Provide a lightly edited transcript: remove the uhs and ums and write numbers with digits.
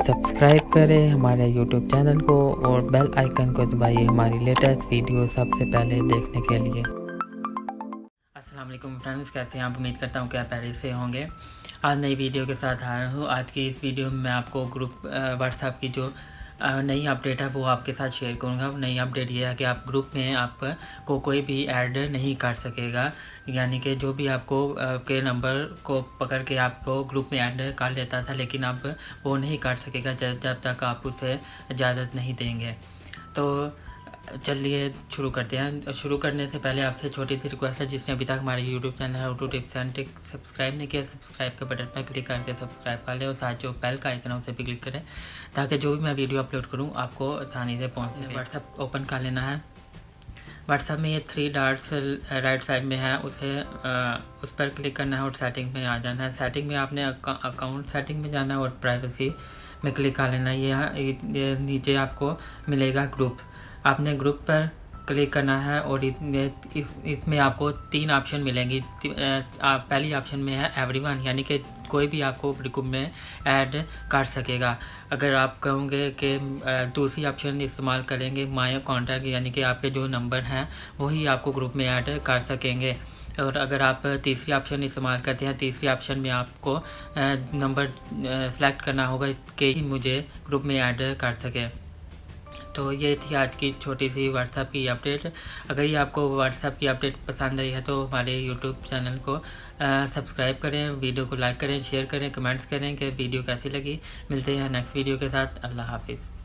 Subscribe करें हमारे YouTube channel को और बेल आइकन को दबाइए हमारी लेटेस्ट वीडियो सबसे पहले देखने के लिए। अस्सलाम वालेकुम फ्रेंड्स, कैसे हैं आप? उम्मीद करता हूँ कि आप पहले से होंगे। आज नई वीडियो के साथ आ रहा हूँ। आज की इस वीडियो में मैं आपको ग्रुप व्हाट्सएप की जो नई अपडेट है वो आपके साथ शेयर करूँगा। नई अपडेट ये है कि आप ग्रुप में आपको कोई भी ऐड नहीं कर सकेगा, यानी कि जो भी आपको के नंबर को पकड़ के आपको ग्रुप में ऐड कर लेता था, लेकिन अब वो नहीं कर सकेगा जब तक आप उसे इजाज़त नहीं देंगे। तो चलिए शुरू करते हैं। शुरू करने से पहले आपसे छोटी सी रिक्वेस्ट है, जिसने अभी तक हमारे YouTube channel Urdu tips and tricks subscribe नहीं किया, सब्सक्राइब के बटन पर क्लिक करके सब्सक्राइब कर ले और साथ जो बेल का आइकन है उसे भी क्लिक करें, ताकि जो भी मैं वीडियो अपलोड करूं आपको आसानी से पहुंच सके। व्हाट्सएप ओपन कर लेना है। व्हाट्सएप में ये 3 डॉट्स राइट साइड में है, उस पर क्लिक करना है और सेटिंग में आ जाना है। सेटिंग में आपने अकाउंट सेटिंग में जाना है और प्राइवेसी में क्लिक कर लेना है। ये नीचे आपको मिलेगा ग्रुप, आपने ग्रुप पर क्लिक करना है और इसमें आपको 3 ऑप्शन मिलेंगी। पहली ऑप्शन में है एवरीवन, यानी कि कोई भी आपको ग्रुप में ऐड कर सकेगा। अगर आप कहोगे कि दूसरी ऑप्शन इस्तेमाल करेंगे माय कॉन्टैक्ट, यानी कि आपके जो नंबर हैं वही आपको ग्रुप में ऐड कर सकेंगे। और अगर आप तीसरी ऑप्शन इस्तेमाल करते हैं, तीसरी ऑप्शन में आपको नंबर सेलेक्ट करना होगा कि मुझे ग्रुप में ऐड कर सके। तो ये थी आज की छोटी सी व्हाट्सएप की अपडेट। अगर ये आपको व्हाट्सएप की अपडेट पसंद आई है तो हमारे यूट्यूब चैनल को सब्सक्राइब करें, वीडियो को लाइक करें, शेयर करें, कमेंट्स करें कि वीडियो कैसी लगी। मिलते हैं नेक्स्ट वीडियो के साथ। अल्लाह हाफिज़।